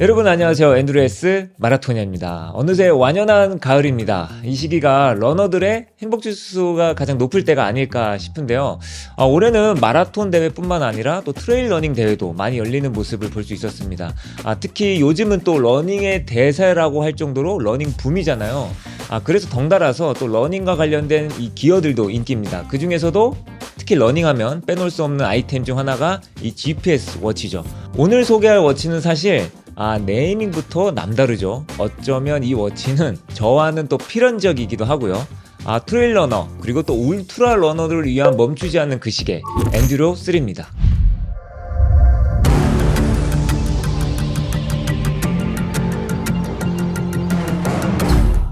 여러분 안녕하세요. 엔두레스 마라토니아입니다. 어느새 완연한 가을입니다. 이 시기가 러너들의 행복지수가 가장 높을 때가 아닐까 싶은데요. 올해는 마라톤 대회뿐만 아니라 또 트레일 러닝 대회도 많이 열리는 모습을 볼 수 있었습니다. 특히 요즘은 또 러닝의 대세라고 할 정도로 러닝 붐이잖아요. 그래서 덩달아서 또 러닝과 관련된 이 기어들도 인기입니다. 그 중에서도 특히 러닝하면 빼놓을 수 없는 아이템 중 하나가 이 GPS 워치죠. 오늘 소개할 워치는 사실 네이밍부터 남다르죠. 어쩌면 이 워치는 저와는 또 필연적이기도 하고요. 트레일 러너 그리고 또 울트라 러너들을 위한 멈추지 않는 그 시계 엔듀로 3입니다.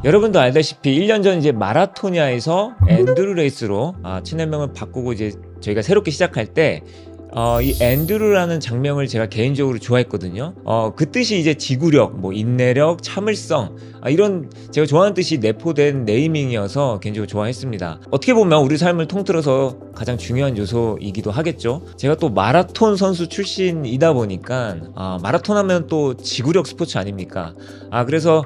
여러분도 알다시피 1년 전 이제 마라토니아에서 엔두로 레이스로 채널명을 바꾸고 이제 저희가 새롭게 시작할 때 이 엔두르라는 장명을 제가 개인적으로 좋아했거든요. 그 뜻이 이제 지구력, 인내력, 참을성 이런 제가 좋아하는 뜻이 내포된 네이밍이어서 개인적으로 좋아했습니다. 어떻게 보면 우리 삶을 통틀어서 가장 중요한 요소이기도 하겠죠. 제가 또 마라톤 선수 출신이다 보니까 마라톤 하면 또 지구력 스포츠 아닙니까? 그래서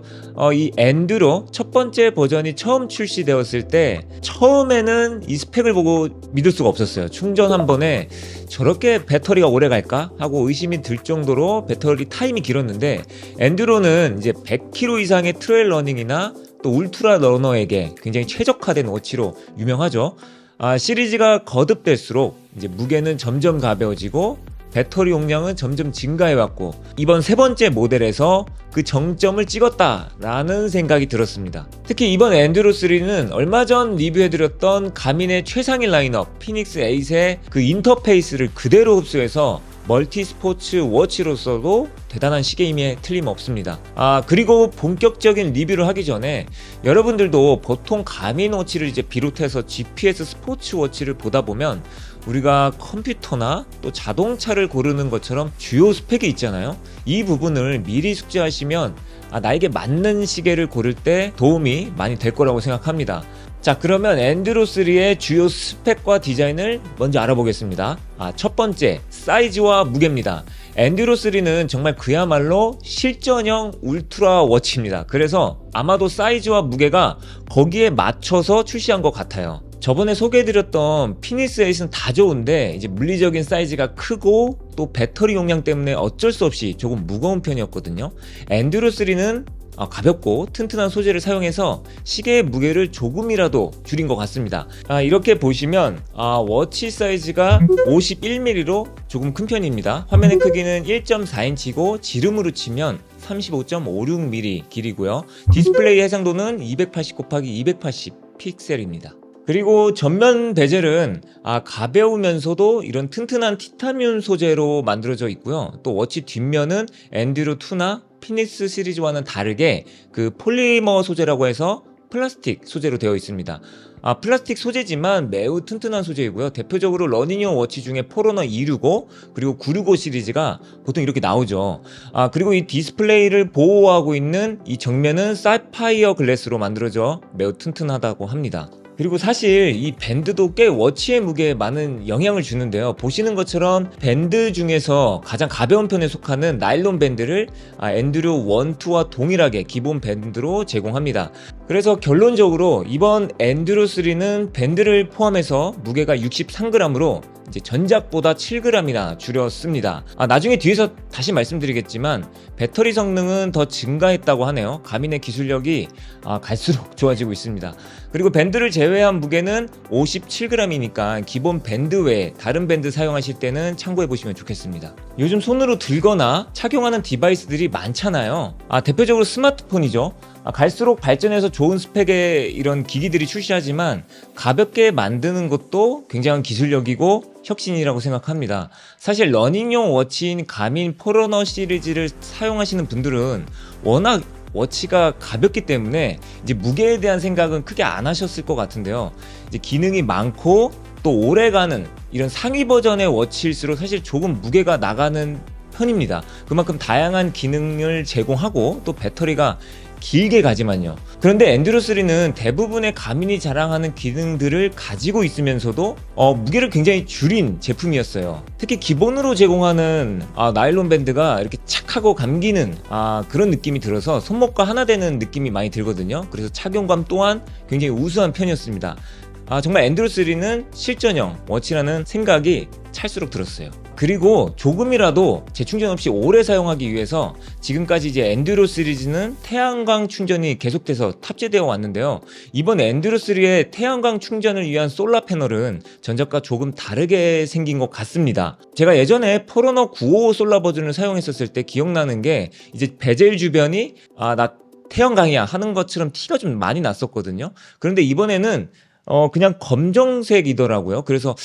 이 엔두로 첫 번째 버전이 처음 출시되었을 때 처음에는 이 스펙을 보고 믿을 수가 없었어요. 충전 한 번에 저렇게 배터리가 오래 갈까? 하고 의심이 들 정도로 배터리 타임이 길었는데 엔듀로는 이제 100km 이상의 트레일 러닝이나 또 울트라 러너에게 굉장히 최적화된 워치로 유명하죠. 시리즈가 거듭될수록 이제 무게는 점점 가벼워지고 배터리 용량은 점점 증가해왔고 이번 세 번째 모델에서 그 정점을 찍었다라는 생각이 들었습니다. 특히 이번 엔듀로3는 얼마 전 리뷰해드렸던 가민의 최상위 라인업 피닉스 8의 그 인터페이스를 그대로 흡수해서 멀티 스포츠 워치로서도 대단한 시계임에 틀림없습니다. 그리고 본격적인 리뷰를 하기 전에 여러분들도 보통 가민 워치를 이제 비롯해서 GPS 스포츠 워치를 보다 보면 우리가 컴퓨터나 또 자동차를 고르는 것처럼 주요 스펙이 있잖아요. 이 부분을 미리 숙지하시면 나에게 맞는 시계를 고를 때 도움이 많이 될 거라고 생각합니다. 자, 그러면 엔듀로3의 주요 스펙과 디자인을 먼저 알아보겠습니다. 첫 번째, 사이즈와 무게입니다. 엔듀로3는 정말 그야말로 실전형 울트라 워치입니다. 그래서 아마도 사이즈와 무게가 거기에 맞춰서 출시한 것 같아요. 저번에 소개해드렸던 피닉스 8은 다 좋은데 이제 물리적인 사이즈가 크고 또 배터리 용량 때문에 어쩔 수 없이 조금 무거운 편이었거든요. 엔듀로3는 가볍고 튼튼한 소재를 사용해서 시계의 무게를 조금이라도 줄인 것 같습니다. 이렇게 보시면 워치 사이즈가 51mm로 조금 큰 편입니다. 화면의 크기는 1.4인치고 지름으로 치면 35.56mm 길이고요. 디스플레이 해상도는 280x280 픽셀입니다. 그리고 전면 베젤은 가벼우면서도 이런 튼튼한 티타늄 소재로 만들어져 있고요. 또 워치 뒷면은 엔듀로2나 피닉스 시리즈와는 다르게 그 폴리머 소재라고 해서 플라스틱 소재로 되어 있습니다. 플라스틱 소재지만 매우 튼튼한 소재이고요. 대표적으로 러닝용 워치 중에 포러너 265 그리고 965 시리즈가 보통 이렇게 나오죠. 그리고 이 디스플레이를 보호하고 있는 이 정면은 사파이어 글래스로 만들어져 매우 튼튼하다고 합니다. 그리고 사실 이 밴드도 꽤 워치의 무게에 많은 영향을 주는데요. 보시는 것처럼 밴드 중에서 가장 가벼운 편에 속하는 나일론 밴드를 엔듀로 1, 2와 동일하게 기본 밴드로 제공합니다. 그래서 결론적으로 이번 엔듀로3는 밴드를 포함해서 무게가 63g으로 이제 전작보다 7g이나 줄였습니다. 나중에 뒤에서 다시 말씀드리겠지만 배터리 성능은 더 증가했다고 하네요. 가민의 기술력이 갈수록 좋아지고 있습니다. 그리고 밴드를 제외한 무게는 57g이니까 기본 밴드 외에 다른 밴드 사용하실 때는 참고해 보시면 좋겠습니다. 요즘 손으로 들거나 착용하는 디바이스들이 많잖아요. 대표적으로 스마트폰이죠. 갈수록 발전해서 좋은 스펙의 이런 기기들이 출시하지만 가볍게 만드는 것도 굉장한 기술력이고 혁신이라고 생각합니다. 사실 러닝용 워치인 가민 포러너 시리즈를 사용하시는 분들은 워낙 워치가 가볍기 때문에 이제 무게에 대한 생각은 크게 안 하셨을 것 같은데요. 이제 기능이 많고 또 오래가는 이런 상위 버전의 워치일수록 사실 조금 무게가 나가는 편입니다. 그만큼 다양한 기능을 제공하고 또 배터리가 길게 가지만요. 그런데 엔듀로3는 대부분의 가민이 자랑하는 기능들을 가지고 있으면서도 무게를 굉장히 줄인 제품이었어요. 특히 기본으로 제공하는 나일론 밴드가 이렇게 착 하고 감기는 그런 느낌이 들어서 손목과 하나 되는 느낌이 많이 들거든요. 그래서 착용감 또한 굉장히 우수한 편이었습니다. 정말 엔듀로3는 실전형 워치라는 생각이 찰수록 들었어요. 그리고 조금이라도 재충전 없이 오래 사용하기 위해서 지금까지 이제 엔듀로 시리즈는 태양광 충전이 계속돼서 탑재되어 왔는데요. 이번 엔듀로3의 태양광 충전을 위한 솔라 패널은 전작과 조금 다르게 생긴 것 같습니다. 제가 예전에 포르너 955 솔라 버전을 사용했었을 때 기억나는 게 이제 베젤 주변이 나 태양광이야 하는 것처럼 티가 좀 많이 났었거든요. 그런데 이번에는 그냥 검정색이더라고요. 그래서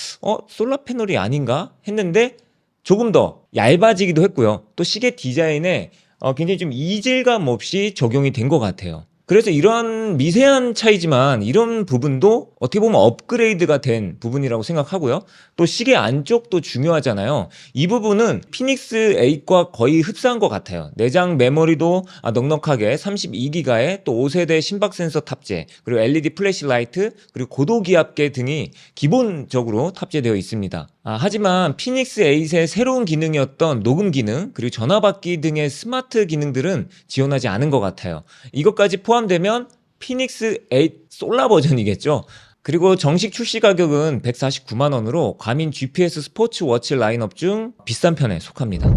솔라 패널이 아닌가 했는데 조금 더 얇아지기도 했고요. 또 시계 디자인에 굉장히 좀 이질감 없이 적용이 된 것 같아요. 그래서 이러한 미세한 차이지만 이런 부분도 어떻게 보면 업그레이드가 된 부분이라고 생각하고요. 또 시계 안쪽도 중요하잖아요. 이 부분은 피닉스 8과 거의 흡사한 것 같아요. 내장 메모리도 넉넉하게 32기가에 또 5세대 심박 센서 탑재, 그리고 LED 플래시 라이트, 그리고 고도 기압계 등이 기본적으로 탑재되어 있습니다. 하지만 피닉스 8의 새로운 기능이었던 녹음 기능, 그리고 전화 받기 등의 스마트 기능들은 지원하지 않은 것 같아요. 이것까지 포함되면 피닉스 8 솔라 버전이겠죠. 그리고 정식 출시 가격은 149만원으로 가민 GPS 스포츠 워치 라인업 중 비싼 편에 속합니다.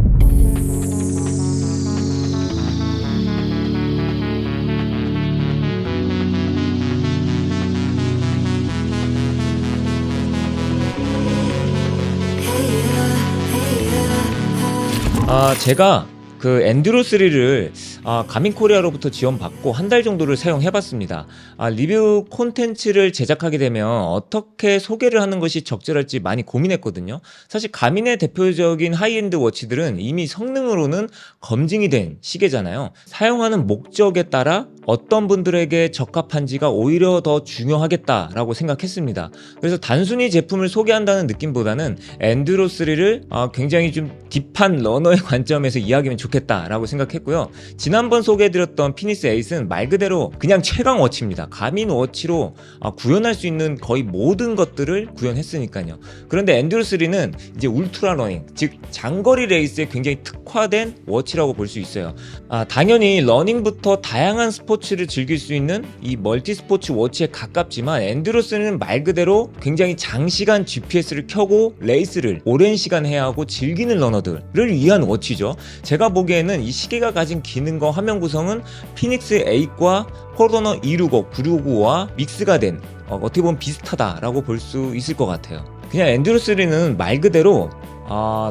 제가 그 엔듀로3를 가민 코리아로부터 지원받고 한 달 정도를 사용해봤습니다. 리뷰 콘텐츠를 제작하게 되면 어떻게 소개를 하는 것이 적절할지 많이 고민했거든요. 사실 가민의 대표적인 하이엔드 워치들은 이미 성능으로는 검증이 된 시계잖아요. 사용하는 목적에 따라 어떤 분들에게 적합한지가 오히려 더 중요하겠다라고 생각했습니다. 그래서 단순히 제품을 소개한다는 느낌보다는 엔듀로3를 굉장히 좀 딥한 러너의 관점에서 이야기하면 좋겠다라고 생각했고요. 지난번 소개해드렸던 피닉스 8은 말 그대로 그냥 최강 워치입니다. 가민 워치로 구현할 수 있는 거의 모든 것들을 구현했으니까요. 그런데 엔듀로3는 이제 울트라 러닝, 즉 장거리 레이스에 굉장히 특화된 워치라고 볼 수 있어요. 당연히 러닝부터 다양한 스포츠를 즐길 수 있는 이 멀티 스포츠 워치에 가깝지만 엔듀로3는 말 그대로 굉장히 장시간 GPS를 켜고 레이스를 오랜 시간 해야 하고 즐기는 러너들을 위한 워치죠. 제가 보기에는 이 시계가 가진 기능과 화면 구성은 피닉스 8과 포르너 265, 9695와 믹스가 된 어떻게 보면 비슷하다라고 볼 수 있을 것 같아요. 그냥 엔듀로3는 말 그대로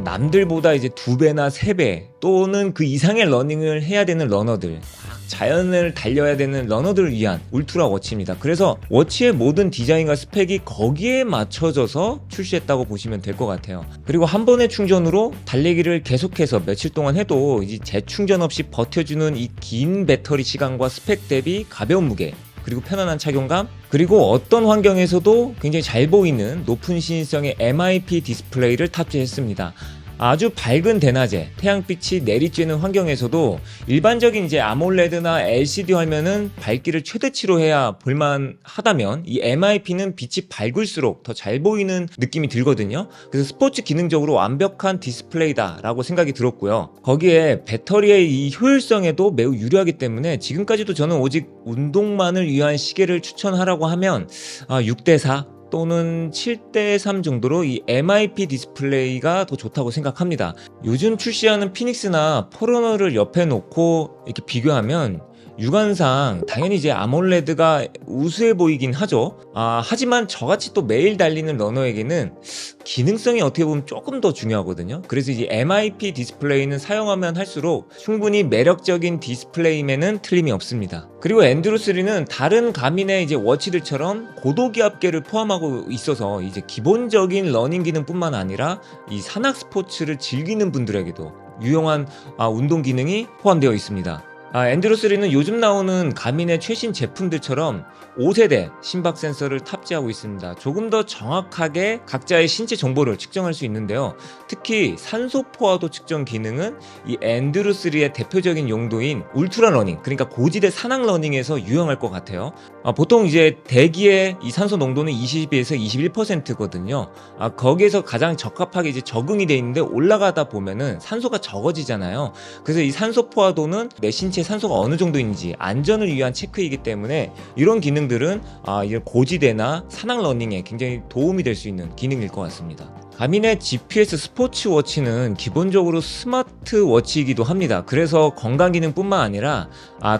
남들보다 이제 2배나 3배 또는 그 이상의 러닝을 해야 되는 러너들, 자연을 달려야 되는 러너들을 위한 울트라 워치입니다. 그래서 워치의 모든 디자인과 스펙이 거기에 맞춰져서 출시했다고 보시면 될 것 같아요. 그리고 한 번의 충전으로 달리기를 계속해서 며칠 동안 해도 이제 재충전 없이 버텨주는 이 긴 배터리 시간과 스펙 대비 가벼운 무게, 그리고 편안한 착용감, 그리고 어떤 환경에서도 굉장히 잘 보이는 높은 신인성의 MIP 디스플레이를 탑재했습니다. 아주 밝은 대낮에 태양빛이 내리쬐는 환경에서도 일반적인 이제 아몰레드나 LCD 화면은 밝기를 최대치로 해야 볼만하다면 이 MIP는 빛이 밝을수록 더 잘 보이는 느낌이 들거든요. 그래서 스포츠 기능적으로 완벽한 디스플레이다라고 생각이 들었고요. 거기에 배터리의 이 효율성에도 매우 유리하기 때문에 지금까지도 저는 오직 운동만을 위한 시계를 추천하라고 하면 6대4 또는 7대3 정도로 이 MIP 디스플레이가 더 좋다고 생각합니다. 요즘 출시하는 피닉스나 포르너를 옆에 놓고 이렇게 비교하면 육안상 당연히 이제 아몰레드가 우수해 보이긴 하죠. 하지만 저같이 또 매일 달리는 러너에게는 기능성이 어떻게 보면 조금 더 중요하거든요. 그래서 이제 MIP 디스플레이는 사용하면 할수록 충분히 매력적인 디스플레이면은 틀림이 없습니다. 그리고 엔듀로3는 다른 가민의 이제 워치들처럼 고도 기압계를 포함하고 있어서 이제 기본적인 러닝 기능뿐만 아니라 이 산악 스포츠를 즐기는 분들에게도 유용한 운동 기능이 포함되어 있습니다. 엔드로3는 요즘 나오는 가민의 최신 제품들처럼 5세대 심박 센서를 탑재하고 있습니다. 조금 더 정확하게 각자의 신체 정보를 측정할 수 있는데요. 특히 산소 포화도 측정 기능은 이 엔드로3의 대표적인 용도인 울트라 러닝, 그러니까 고지대 산악 러닝에서 유용할 것 같아요. 보통 이제 대기의 이 산소 농도는 20에서 21%거든요. 거기에서 가장 적합하게 이제 적응이 돼 있는데 올라가다 보면은 산소가 적어지잖아요. 그래서 이 산소 포화도는 내 신체 산소가 어느 정도인지 안전을 위한 체크이기 때문에 이런 기능들은 이런 고지대나 산악 러닝에 굉장히 도움이 될 수 있는 기능일 것 같습니다. 가민의 GPS 스포츠워치는 기본적으로 스마트워치이기도 합니다. 그래서 건강기능뿐만 아니라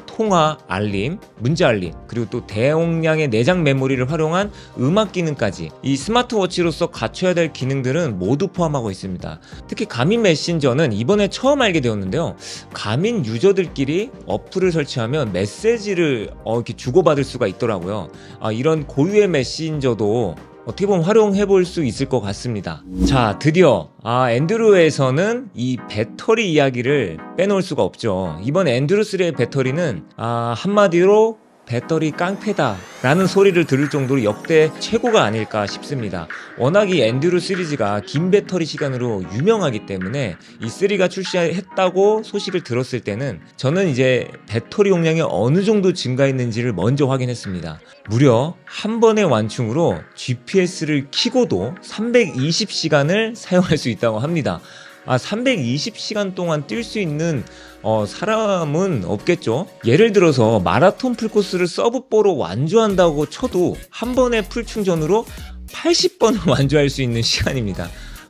통화, 알림, 문자 알림, 그리고 또 대용량의 내장 메모리를 활용한 음악 기능까지 이 스마트워치로서 갖춰야 될 기능들은 모두 포함하고 있습니다. 특히 가민 메신저는 이번에 처음 알게 되었는데요. 가민 유저들끼리 어플을 설치하면 메시지를 이렇게 주고받을 수가 있더라고요. 이런 고유의 메신저도 어떻게 보면 활용해 볼 수 있을 것 같습니다. 자, 드디어 엔드로에서는 이 배터리 이야기를 빼놓을 수가 없죠. 이번 엔드로3의 배터리는 한마디로 배터리 깡패다 라는 소리를 들을 정도로 역대 최고가 아닐까 싶습니다. 워낙 이 엔듀로 시리즈가 긴 배터리 시간으로 유명하기 때문에 이 3가 출시했다고 소식을 들었을 때는 저는 이제 배터리 용량이 어느 정도 증가했는지를 먼저 확인했습니다. 무려 한 번의 완충으로 GPS를 켜고도 320시간을 사용할 수 있다고 합니다. 320시간 동안 뛸 수 있는 사람은 없겠죠. 예를 들어서 마라톤 풀코스를 서브4로 완주한다고 쳐도 한 번의 풀 충전으로 80번을 완주할 수 있는 시간입니다.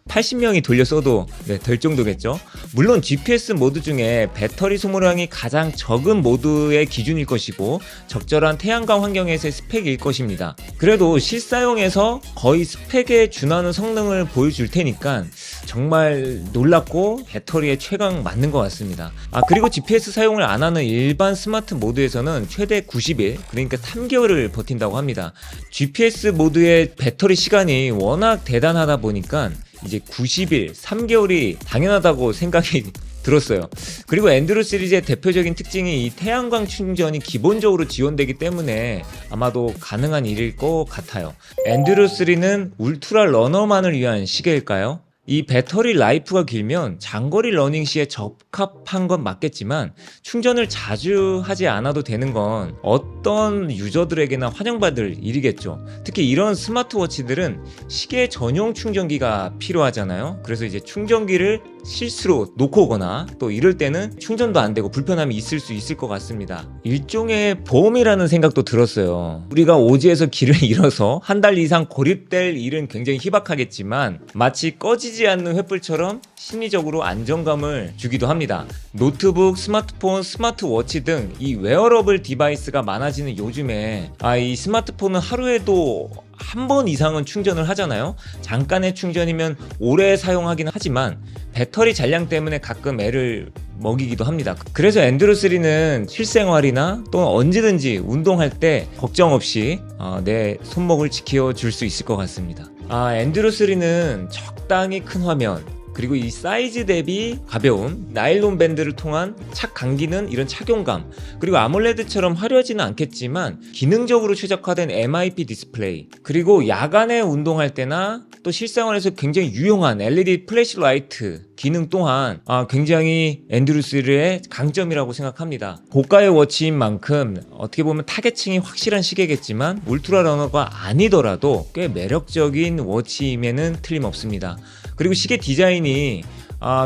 80명이 돌려 써도 될 정도겠죠. 물론 GPS 모드 중에 배터리 소모량이 가장 적은 모드의 기준일 것이고 적절한 태양광 환경에서의 스펙일 것입니다. 그래도 실사용에서 거의 스펙에 준하는 성능을 보여줄 테니까 정말 놀랍고 배터리에 최강 맞는 것 같습니다. 그리고 GPS 사용을 안 하는 일반 스마트 모드에서는 최대 90일, 그러니까 3개월을 버틴다고 합니다. GPS 모드의 배터리 시간이 워낙 대단하다 보니까 이제 90일, 3개월이 당연하다고 생각이 들었어요. 그리고 엔드로 시리즈의 대표적인 특징이 이 태양광 충전이 기본적으로 지원되기 때문에 아마도 가능한 일일 것 같아요. 엔드로 3는 울트라 러너만을 위한 시계일까요? 이 배터리 라이프가 길면 장거리 러닝 시에 적합한 건 맞겠지만 충전을 자주 하지 않아도 되는 건 어떤 유저들에게나 환영받을 일이겠죠. 특히 이런 스마트워치들은 시계 전용 충전기가 필요하잖아요. 그래서 이제 충전기를 실수로 놓고 오거나 또 이럴 때는 충전도 안 되고 불편함이 있을 수 있을 것 같습니다. 일종의 보험이라는 생각도 들었어요. 우리가 오지에서 길을 잃어서 한 달 이상 고립될 일은 굉장히 희박하겠지만 마치 꺼지지 않는 횃불처럼 심리적으로 안정감을 주기도 합니다. 노트북, 스마트폰, 스마트워치 등 이 웨어러블 디바이스가 많아지는 요즘에 이 스마트폰은 하루에도 한 번 이상은 충전을 하잖아요. 잠깐의 충전이면 오래 사용하기는 하지만 배터리 잔량 때문에 가끔 애를 먹이기도 합니다. 그래서 엔드로3는 실생활이나 또는 언제든지 운동할 때 걱정 없이 내 손목을 지켜줄 수 있을 것 같습니다. 엔드로3는 적당히 큰 화면, 그리고 이 사이즈 대비 가벼움, 나일론 밴드를 통한 착 감기는 이런 착용감, 그리고 아몰레드처럼 화려하지는 않겠지만 기능적으로 최적화된 MIP 디스플레이, 그리고 야간에 운동할 때나 또 실생활에서 굉장히 유용한 LED 플래시라이트 기능 또한 굉장히 엔드로3의 강점이라고 생각합니다. 고가의 워치인 만큼 어떻게 보면 타겟층이 확실한 시계겠지만 울트라 러너가 아니더라도 꽤 매력적인 워치임에는 틀림없습니다. 그리고 시계 디자인이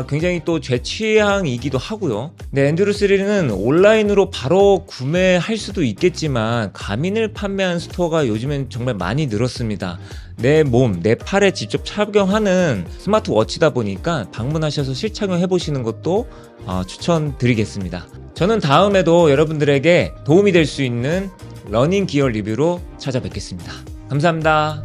굉장히 또 제 취향이기도 하고요. 엔드로3는 온라인으로 바로 구매할 수도 있겠지만 가민을 판매한 스토어가 요즘엔 정말 많이 늘었습니다. 내 몸, 내 팔에 직접 착용하는 스마트워치다 보니까 방문하셔서 실착용해 보시는 것도 추천드리겠습니다. 저는 다음에도 여러분들에게 도움이 될 수 있는 러닝 기어 리뷰로 찾아뵙겠습니다. 감사합니다.